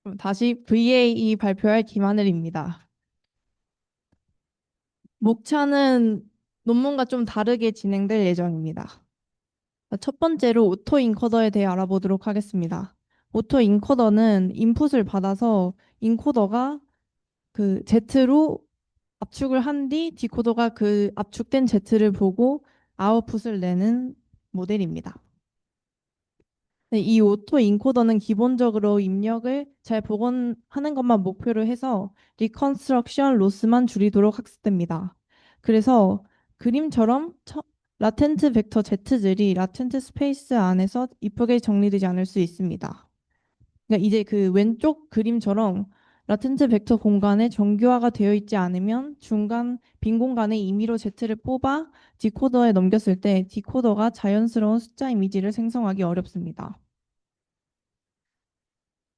그럼 다시 VAE 발표할 김하늘입니다. 목차는 논문과 좀 다르게 진행될 예정입니다. 첫 번째로 오토 인코더에 대해 알아보도록 하겠습니다. 오토 인코더는 인풋을 받아서 인코더가 그 Z로 압축을 한 뒤 디코더가 그 압축된 Z를 보고 아웃풋을 내는 모델입니다. 네, 이 오토 인코더는 기본적으로 입력을 잘 복원하는 것만 목표로 해서 리컨스트럭션 로스만 줄이도록 학습됩니다. 그래서 그림처럼 라텐트 벡터 Z들이 라텐트 스페이스 안에서 이쁘게 정리되지 않을 수 있습니다. 그러니까 이제 그 왼쪽 그림처럼 라텐트 벡터 공간에 정교화가 되어 있지 않으면 중간 빈 공간에 임의로 Z를 뽑아 디코더에 넘겼을 때 디코더가 자연스러운 숫자 이미지를 생성하기 어렵습니다.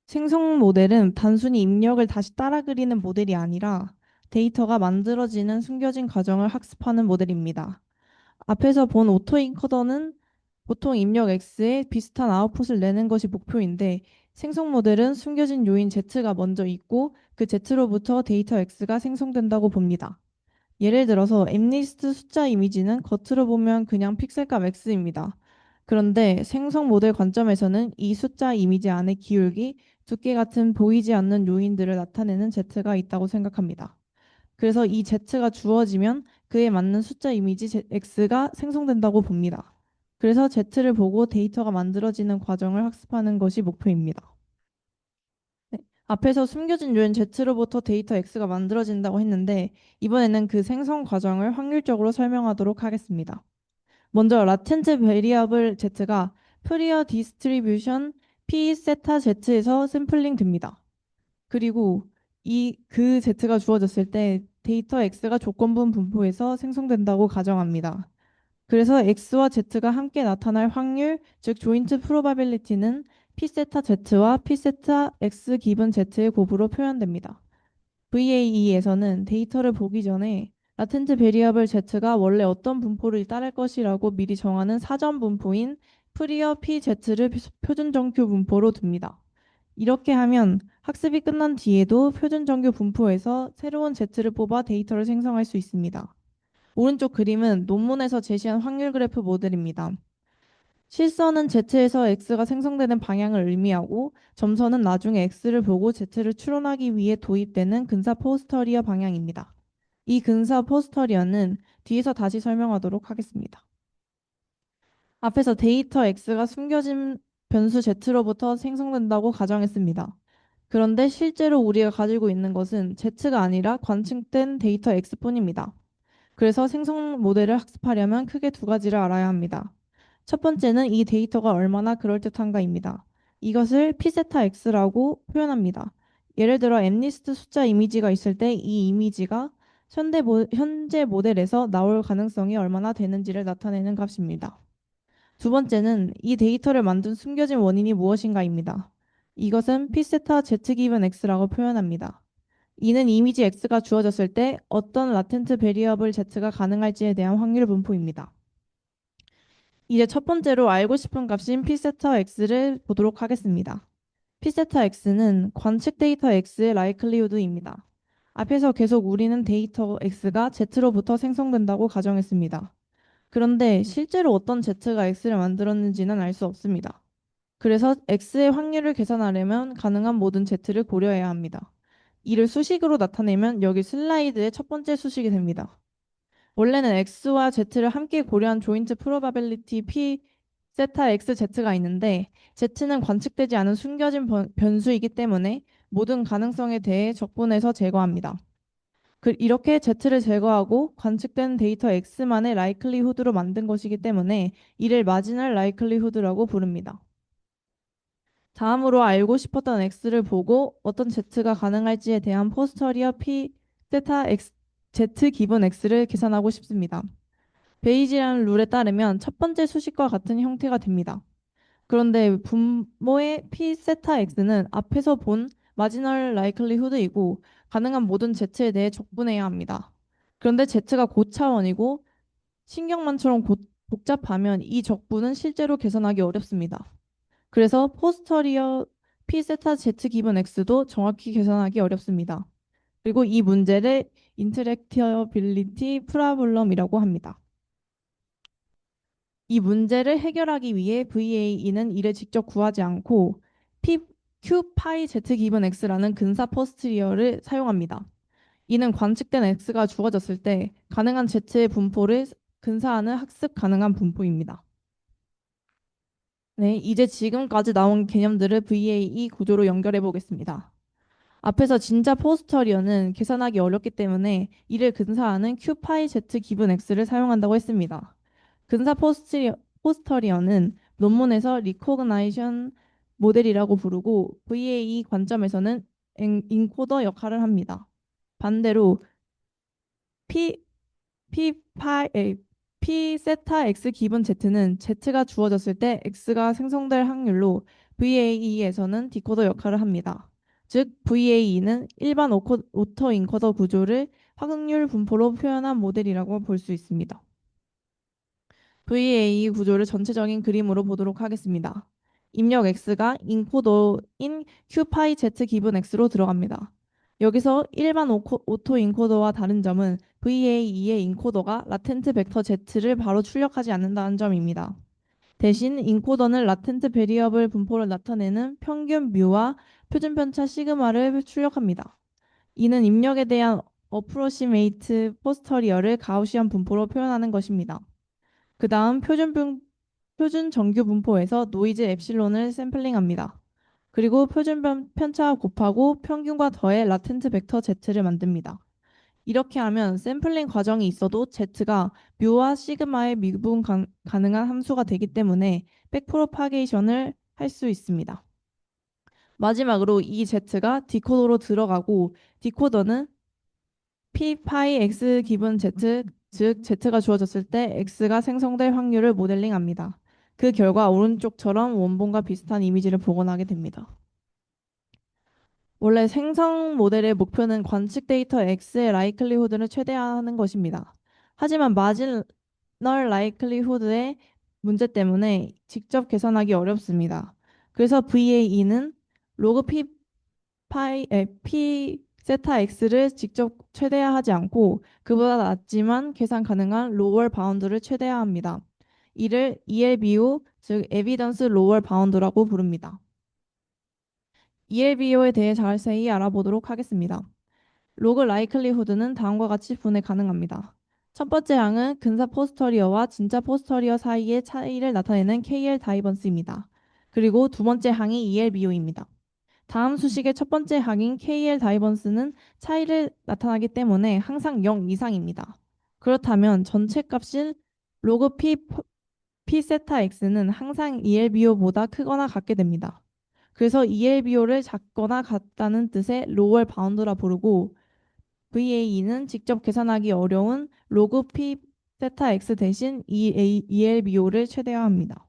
생성 모델은 단순히 입력을 다시 따라 그리는 모델이 아니라 데이터가 만들어지는 숨겨진 과정을 학습하는 모델입니다. 앞에서 본 오토인커더는 보통 입력 X에 비슷한 아웃풋을 내는 것이 목표인데 생성 모델은 숨겨진 요인 Z가 먼저 있고 그 Z로부터 데이터 X가 생성된다고 봅니다. 예를 들어서 엠리스트 숫자 이미지는 겉으로 보면 그냥 픽셀값 X입니다. 그런데 생성 모델 관점에서는 이 숫자 이미지 안에 기울기, 두께 같은 보이지 않는 요인들을 나타내는 Z가 있다고 생각합니다. 그래서 이 Z가 주어지면 그에 맞는 숫자 이미지 X가 생성된다고 봅니다. 그래서 Z를 보고 데이터가 만들어지는 과정을 학습하는 것이 목표입니다. 네, 앞에서 숨겨진 요인 Z로부터 데이터 X가 만들어진다고 했는데 이번에는 그 생성 과정을 확률적으로 설명하도록 하겠습니다. 먼저 라텐트 베리어블 Z가 프리어 디스트리뷰션 P 세타 Z에서 샘플링 됩니다. 그리고 그 Z가 주어졌을 때 데이터 X가 조건분 분포에서 생성된다고 가정합니다. 그래서 X와 Z가 함께 나타날 확률, 즉 조인트 프로바빌리티는 P세타 Z와 P세타 X 기분 Z의 곱으로 표현됩니다. VAE에서는 데이터를 보기 전에 라텐트 베리어블 Z가 원래 어떤 분포를 따를 것이라고 미리 정하는 사전 분포인 프리어 PZ를 표준 정규 분포로 둡니다. 이렇게 하면 학습이 끝난 뒤에도 표준 정규 분포에서 새로운 Z를 뽑아 데이터를 생성할 수 있습니다. 오른쪽 그림은 논문에서 제시한 확률 그래프 모델입니다. 실선은 Z에서 X가 생성되는 방향을 의미하고 점선은 나중에 X를 보고 Z를 추론하기 위해 도입되는 근사 포스터리어 방향입니다. 이 근사 포스터리어는 뒤에서 다시 설명하도록 하겠습니다. 앞에서 데이터 X가 숨겨진 변수 Z로부터 생성된다고 가정했습니다. 그런데 실제로 우리가 가지고 있는 것은 Z가 아니라 관측된 데이터 X뿐입니다. 그래서 생성 모델을 학습하려면 크게 두 가지를 알아야 합니다. 첫 번째는 이 데이터가 얼마나 그럴듯한가입니다. 이것을 P세타 X라고 표현합니다. 예를 들어 엠리스트 숫자 이미지가 있을 때 이 이미지가 현재 모델에서 나올 가능성이 얼마나 되는지를 나타내는 값입니다. 두 번째는 이 데이터를 만든 숨겨진 원인이 무엇인가입니다. 이것은 P세타 Z 기분 X라고 표현합니다. 이는 이미지 X가 주어졌을 때 어떤 라텐트 베리어블 Z가 가능할지에 대한 확률 분포입니다. 이제 첫 번째로 알고 싶은 값인 P세타 X를 보도록 하겠습니다. P세타 X는 관측 데이터 X의 라이클리후드입니다. 앞에서 계속 우리는 데이터 X가 Z로부터 생성된다고 가정했습니다. 그런데 실제로 어떤 Z가 X를 만들었는지는 알 수 없습니다. 그래서 X의 확률을 계산하려면 가능한 모든 Z를 고려해야 합니다. 이를 수식으로 나타내면 여기 슬라이드의 첫 번째 수식이 됩니다. 원래는 X와 Z를 함께 고려한 조인트 프로바빌리티 P 세타 XZ가 있는데 Z는 관측되지 않은 숨겨진 변수이기 때문에 모든 가능성에 대해 적분해서 제거합니다. 이렇게 Z를 제거하고 관측된 데이터 X만의 라이클리후드로 만든 것이기 때문에 이를 마지널 라이클리후드라고 부릅니다. 다음으로 알고 싶었던 X를 보고 어떤 Z가 가능할지에 대한 포스터리어 P 세타 X, Z 기본 X를 계산하고 싶습니다. 베이지라는 룰에 따르면 첫 번째 수식과 같은 형태가 됩니다. 그런데 분모의 P 세타 X는 앞에서 본 마지널 라이클리후드이고 가능한 모든 Z에 대해 적분해야 합니다. 그런데 Z가 고차원이고 신경만처럼 복잡하면 이 적분은 실제로 계산하기 어렵습니다. 그래서 포스터리어 P 세타 Z 기분 X도 정확히 계산하기 어렵습니다. 그리고 이 문제를 인터랙티어빌리티 프라블럼이라고 합니다. 이 문제를 해결하기 위해 VAE는 이를 직접 구하지 않고 P, Q 파이 Z 기분 X라는 근사 포스트리어를 사용합니다. 이는 관측된 X가 주어졌을 때 가능한 Z의 분포를 근사하는 학습 가능한 분포입니다. 네, 이제 지금까지 나온 개념들을 VAE 구조로 연결해 보겠습니다. 앞에서 진짜 포스터리어는 계산하기 어렵기 때문에 이를 근사하는 Q파이 Z 기분 X를 사용한다고 했습니다. 근사 포스터리어는 논문에서 리코그나이션 모델이라고 부르고 VAE 관점에서는 인코더 역할을 합니다. 반대로 P, P 세타 X 기분 Z는 Z가 주어졌을 때 X가 생성될 확률로 VAE에서는 디코더 역할을 합니다. 즉, VAE는 일반 오토 인코더 구조를 확률 분포로 표현한 모델이라고 볼 수 있습니다. VAE 구조를 전체적인 그림으로 보도록 하겠습니다. 입력 X가 인코더인 Q파이 Z 기분 X로 들어갑니다. 여기서 일반 오토 인코더와 다른 점은 VAE의 인코더가 라텐트 벡터 Z를 바로 출력하지 않는다는 점입니다. 대신 인코더는 라텐트 베리어블 분포를 나타내는 평균 뮤와 표준 편차 시그마를 출력합니다. 이는 입력에 대한 어프로시메이트 포스터리어를 가우시안 분포로 표현하는 것입니다. 그 다음 표준 정규 분포에서 노이즈 엡실론을 샘플링합니다. 그리고 표준 편차 곱하고 평균과 더해 라텐트 벡터 Z를 만듭니다. 이렇게 하면 샘플링 과정이 있어도 Z가 뮤와 시그마의 미분 가능한 함수가 되기 때문에 백프로파게이션을 할 수 있습니다. 마지막으로 이 Z가 디코더로 들어가고 디코더는 P 파이 X 기분 Z, 즉 Z가 주어졌을 때 X가 생성될 확률을 모델링합니다. 그 결과 오른쪽처럼 원본과 비슷한 이미지를 복원하게 됩니다. 원래 생성 모델의 목표는 관측 데이터 X의 라이클리후드를 최대화하는 것입니다. 하지만 마지널 라이클리후드의 문제 때문에 직접 계산하기 어렵습니다. 그래서 VAE는 로그 P 세타 X를 직접 최대화하지 않고 그보다 낮지만 계산 가능한 로월 바운드를 최대화합니다. 이를 ELBO, 즉 에비던스 로월 바운드라고 부릅니다. ELBO에 대해 자세히 알아보도록 하겠습니다. 로그 라이클리후드는 다음과 같이 분해 가능합니다. 첫 번째 항은 근사 포스터리어와 진짜 포스터리어 사이의 차이를 나타내는 KL 다이번스입니다. 그리고 두 번째 항이 ELBO입니다. 다음 수식의 첫 번째 항인 KL 다이번스는 차이를 나타나기 때문에 항상 0 이상입니다. 그렇다면 전체 값인 로그 P 세타 X는 항상 ELBO보다 크거나 같게 됩니다. 그래서 ELBO를 작거나 같다는 뜻의 로월 바운드라 부르고 VAE는 직접 계산하기 어려운 로그 P 세타 X 대신 ELBO를 최대화합니다.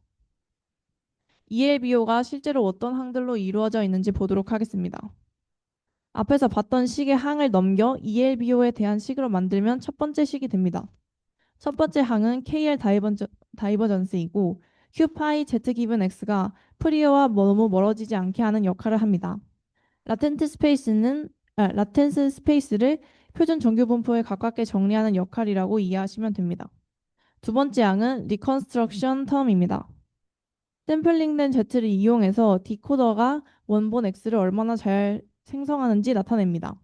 ELBO가 실제로 어떤 항들로 이루어져 있는지 보도록 하겠습니다. 앞에서 봤던 식의 항을 넘겨 ELBO에 대한 식으로 만들면 첫 번째 식이 됩니다. 첫 번째 항은 KL 다이버전스이고 Q파이 Z 기분 X가 프리어와 너무 멀어지지 않게 하는 역할을 합니다. 라텐스 스페이스를 표준 정규 분포에 가깝게 정리하는 역할이라고 이해하시면 됩니다. 두 번째 항은 리컨스트럭션 텀입니다. 샘플링된 Z를 이용해서 디코더가 원본 X를 얼마나 잘 생성하는지 나타냅니다.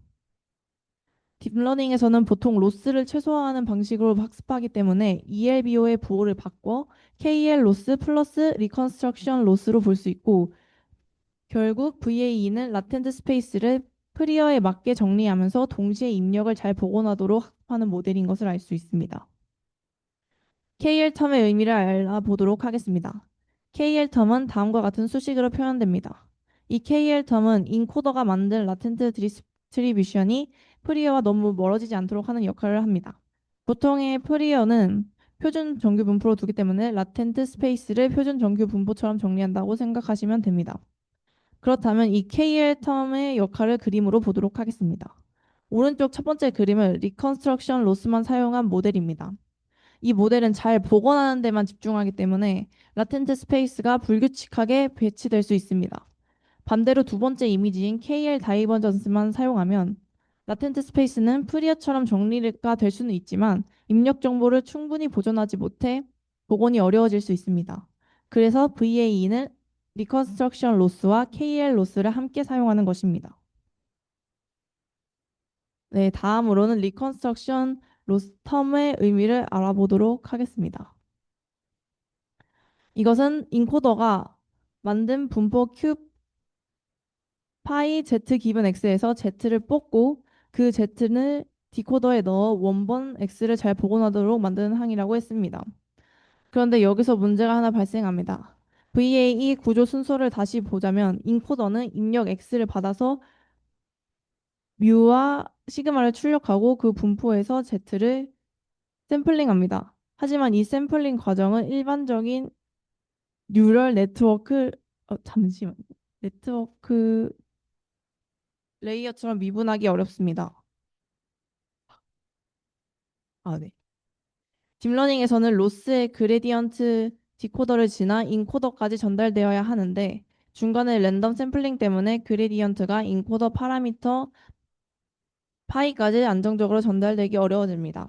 딥러닝에서는 보통 로스를 최소화하는 방식으로 학습하기 때문에 ELBO의 부호를 바꿔 KL 로스 플러스 리컨스트럭션 로스로 볼 수 있고 결국 VAE는 라텐트 스페이스를 프리어에 맞게 정리하면서 동시에 입력을 잘 복원하도록 학습하는 모델인 것을 알 수 있습니다. KL 텀의 의미를 알아보도록 하겠습니다. KL 텀은 다음과 같은 수식으로 표현됩니다. 이 KL 텀은 인코더가 만든 라텐트 디스트리뷰션이 프리어와 너무 멀어지지 않도록 하는 역할을 합니다. 보통의 프리어는 표준 정규 분포로 두기 때문에 라텐트 스페이스를 표준 정규 분포처럼 정리한다고 생각하시면 됩니다. 그렇다면 이 KL 텀의 역할을 그림으로 보도록 하겠습니다. 오른쪽 첫 번째 그림은 리컨스트럭션 로스만 사용한 모델입니다. 이 모델은 잘 복원하는 데만 집중하기 때문에 라텐트 스페이스가 불규칙하게 배치될 수 있습니다. 반대로 두 번째 이미지인 KL 다이버전스만 사용하면 라텐트 스페이스는 프리어처럼 정리가 될 수는 있지만 입력 정보를 충분히 보존하지 못해 복원이 어려워질 수 있습니다. 그래서 VAE는 리컨스트럭션 로스와 KL 로스를 함께 사용하는 것입니다. 네, 다음으로는 리컨스트럭션 로스 텀의 의미를 알아보도록 하겠습니다. 이것은 인코더가 만든 분포 큐 파이 z 기분 x에서 z를 뽑고 그 z를 디코더에 넣어 원본 x를 잘 복원하도록 만드는 항이라고 했습니다. 그런데 여기서 문제가 하나 발생합니다. VAE 구조 순서를 다시 보자면 인코더는 입력 x를 받아서 뮤와 시그마를 출력하고 그 분포에서 z를 샘플링합니다. 하지만 이 샘플링 과정은 일반적인 뉴럴 네트워크 잠시만요. 네트워크 레이어처럼 미분하기 어렵습니다. 아, 네. 딥러닝에서는 로스의 그레디언트 디코더를 지나 인코더까지 전달되어야 하는데 중간에 랜덤 샘플링 때문에 그레디언트가 인코더 파라미터 파이까지 안정적으로 전달되기 어려워집니다.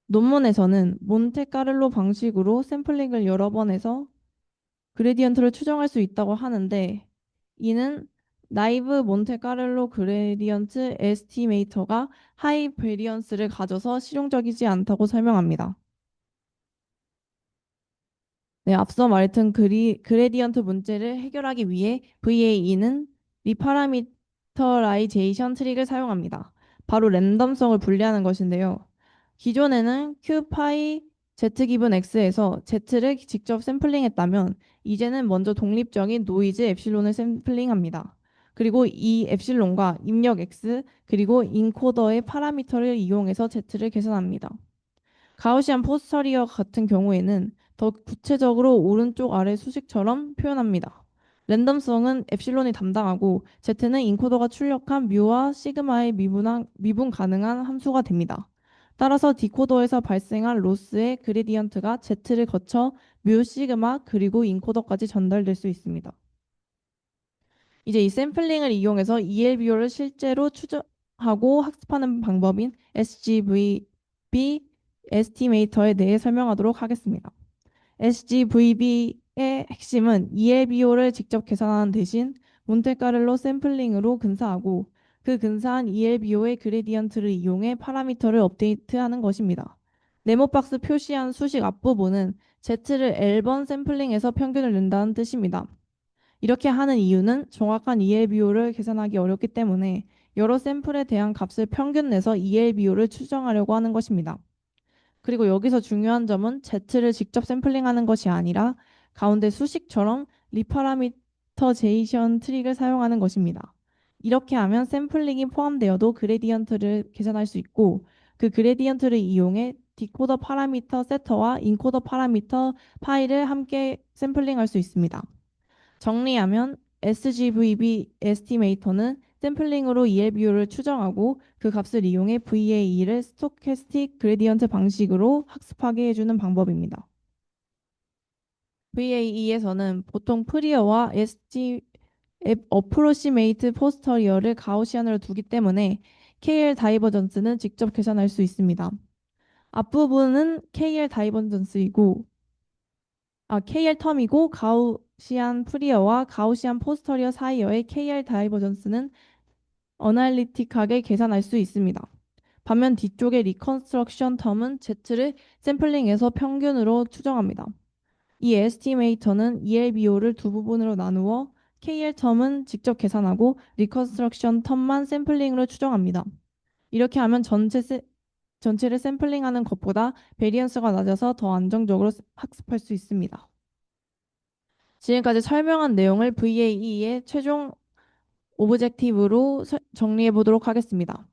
논문에서는 몬테카를로 방식으로 샘플링을 여러 번 해서 그레디언트를 추정할 수 있다고 하는데 이는 나이브 몬테카를로 그레디언트 에스티메이터가 하이 베리언스를 가져서 실용적이지 않다고 설명합니다. 네, 앞서 말했던 그레디언트 문제를 해결하기 위해 VAE는 리파라미터라이제이션 트릭을 사용합니다. 바로 랜덤성을 분리하는 것인데요. 기존에는 Q 파이 Z 기분 X에서 Z를 직접 샘플링했다면 이제는 먼저 독립적인 노이즈 엡실론을 샘플링합니다. 그리고 이 엡실론과 입력 X 그리고 인코더의 파라미터를 이용해서 Z를 계산합니다. 가우시안 포스터리어 같은 경우에는 더 구체적으로 오른쪽 아래 수식처럼 표현합니다. 랜덤성은 엡실론이 담당하고 Z는 인코더가 출력한 뮤와 시그마의 미분 가능한 함수가 됩니다. 따라서 디코더에서 발생한 로스의 그레디언트가 Z를 거쳐 뮤, 시그마 그리고 인코더까지 전달될 수 있습니다. 이제 이 샘플링을 이용해서 ELBO를 실제로 추정하고 학습하는 방법인 SGVB 에스티메이터에 대해 설명하도록 하겠습니다. SGVB의 핵심은 ELBO를 직접 계산하는 대신 몬테카를로 샘플링으로 근사하고 그 근사한 ELBO의 그레디언트를 이용해 파라미터를 업데이트하는 것입니다. 네모박스 표시한 수식 앞부분은 Z를 L번 샘플링해서 평균을 낸다는 뜻입니다. 이렇게 하는 이유는 정확한 ELBO를 계산하기 어렵기 때문에 여러 샘플에 대한 값을 평균 내서 ELBO를 추정하려고 하는 것입니다. 그리고 여기서 중요한 점은 Z를 직접 샘플링하는 것이 아니라 가운데 수식처럼 리파라미터제이션 트릭을 사용하는 것입니다. 이렇게 하면 샘플링이 포함되어도 그레디언트를 계산할 수 있고 그 그레디언트를 이용해 디코더 파라미터 세터와 인코더 파라미터 파일을 함께 샘플링할 수 있습니다. 정리하면 SGVB 에스티메이터는 샘플링으로 ELBO를 추정하고 그 값을 이용해 VAE를 스토캐스틱 그레디언트 방식으로 학습하게 해주는 방법입니다. VAE에서는 보통 프리어와 어프로시메이트 포스터리어를 가우시안으로 두기 때문에 KL 다이버전스는 직접 계산할 수 있습니다. 앞부분은 KL 다이버전스이고 KL 텀이고 가우시안 프리어와 가우시안 포스터리어 사이의 KL 다이버전스는 어널리틱하게 계산할 수 있습니다. 반면 뒤쪽의 리컨스트럭션 텀은 Z를 샘플링해서 평균으로 추정합니다. 이 에스티메이터는 ELBO를 두 부분으로 나누어 KL 텀은 직접 계산하고 리컨스트럭션 텀만 샘플링으로 추정합니다. 이렇게 하면 전체를 샘플링하는 것보다 베리언스가 낮아서 더 안정적으로 학습할 수 있습니다. 지금까지 설명한 내용을 VAE의 최종 오브젝티브로 정리해 보도록 하겠습니다.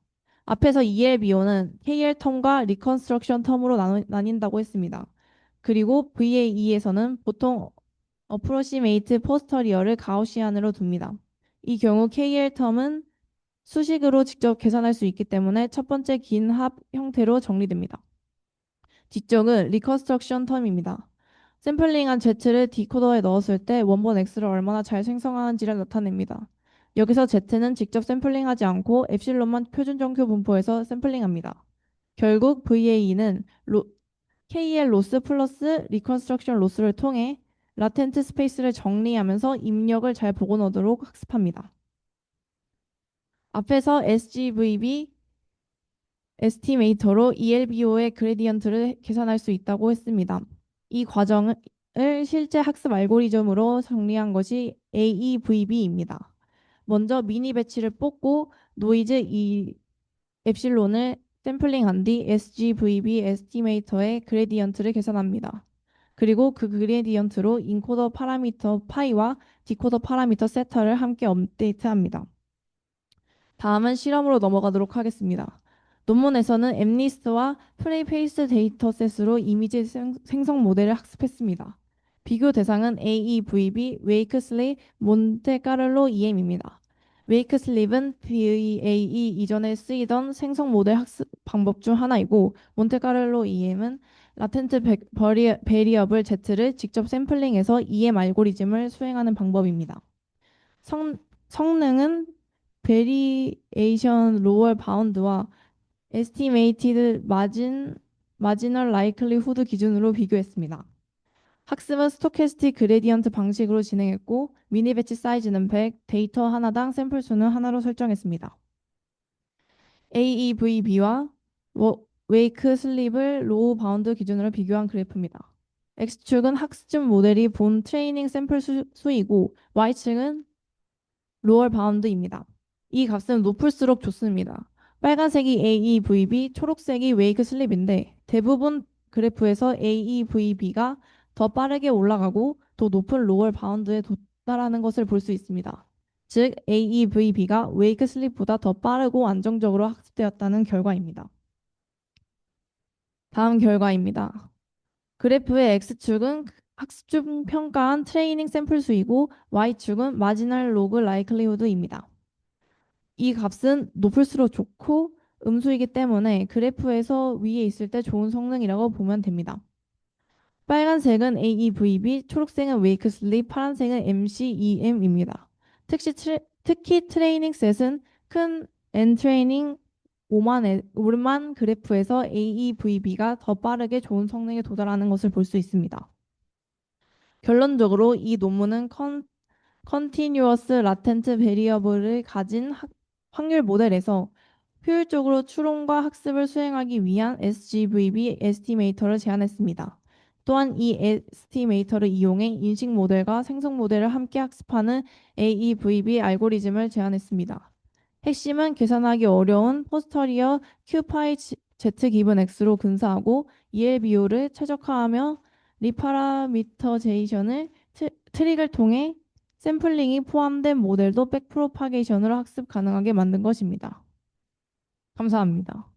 앞에서 ELBO는 KL 텀과 리컨스트럭션 텀으로 나뉜다고 했습니다. 그리고 VAE에서는 보통 어프로시메이트 포스터리어를 가우시안으로 둡니다. 이 경우 KL 텀은 수식으로 직접 계산할 수 있기 때문에 첫 번째 긴 합 형태로 정리됩니다. 뒤쪽은 리컨스트럭션 텀입니다. 샘플링한 Z를 디코더에 넣었을 때 원본 X를 얼마나 잘 생성하는지를 나타냅니다. 여기서 Z는 직접 샘플링하지 않고 엡실론만 표준 정규 분포에서 샘플링합니다. 결국 VAE는 KL 로스 플러스 리컨스트럭션 로스를 통해 라텐트 스페이스를 정리하면서 입력을 잘 복원하도록 학습합니다. 앞에서 SGVB 에스티메이터로 ELBO의 그레디언트를 계산할 수 있다고 했습니다. 이 과정을 실제 학습 알고리즘으로 정리한 것이 AEVB입니다. 먼저 미니 배치를 뽑고 노이즈 이 엡실론을 샘플링한 뒤 SGVB 에스티메이터의 그레디언트를 계산합니다. 그리고 그 그레디언트로 인코더 파라미터 파이와 디코더 파라미터 세터를 함께 업데이트합니다. 다음은 실험으로 넘어가도록 하겠습니다. 논문에서는 엠리스트와 프레이페이스 데이터셋으로 이미지 생성 모델을 학습했습니다. 비교 대상은 AEVB, 웨이크슬립, 몬테카를로 EM입니다. 웨이크슬립은 VAE 이전에 쓰이던 생성 모델 학습 방법 중 하나이고 몬테카를로 EM은 라텐트 베리어블 Z를 직접 샘플링해서 EM 알고리즘을 수행하는 방법입니다. 성, 성능은 베리에이션 로월 바운드와 에스티메이티드 마지널 라이클리후드 기준으로 비교했습니다. 학습은 스토캐스틱 그레디언트 방식으로 진행했고 미니 배치 사이즈는 100, 데이터 하나당 샘플 수는 하나로 설정했습니다. AEVB와 웨이크 슬립을 로우 바운드 기준으로 비교한 그래프입니다. X축은 학습 모델이 본 트레이닝 샘플 수이고 Y축은 로얼 바운드입니다. 이 값은 높을수록 좋습니다. 빨간색이 AEVB, 초록색이 웨이크 슬립인데 대부분 그래프에서 AEVB가 더 빠르게 올라가고 더 높은 로얼 바운드에 도달하는 것을 볼 수 있습니다. 즉 AEVB가 웨이크 슬립보다 더 빠르고 안정적으로 학습되었다는 결과입니다. 다음 결과입니다. 그래프의 X축은 학습 중 평가한 트레이닝 샘플 수이고 Y축은 마지널 로그 라이클리후드입니다. 이 값은 높을수록 좋고 음수이기 때문에 그래프에서 위에 있을 때 좋은 성능이라고 보면 됩니다. 빨간색은 AEVB, 초록색은 웨이크슬립, 파란색은 MCEM입니다. 특히 트레이닝 셋은 큰 N트레이닝 5만 그래프에서 AEVB가 더 빠르게 좋은 성능에 도달하는 것을 볼 수 있습니다. 결론적으로 이 논문은 컨티뉴어스 라텐트 베리어블을 가진 확률 모델에서 효율적으로 추론과 학습을 수행하기 위한 SGVB 에스티메이터를 제안했습니다. 또한 이 에스티메이터를 이용해 인식 모델과 생성 모델을 함께 학습하는 AEVB 알고리즘을 제안했습니다. 핵심은 계산하기 어려운 포스터리어 Q파이 Z 기분 X로 근사하고 ELBO를 최적화하며 리파라미터제이션을 트릭을 통해 샘플링이 포함된 모델도 백프로파게이션으로 학습 가능하게 만든 것입니다. 감사합니다.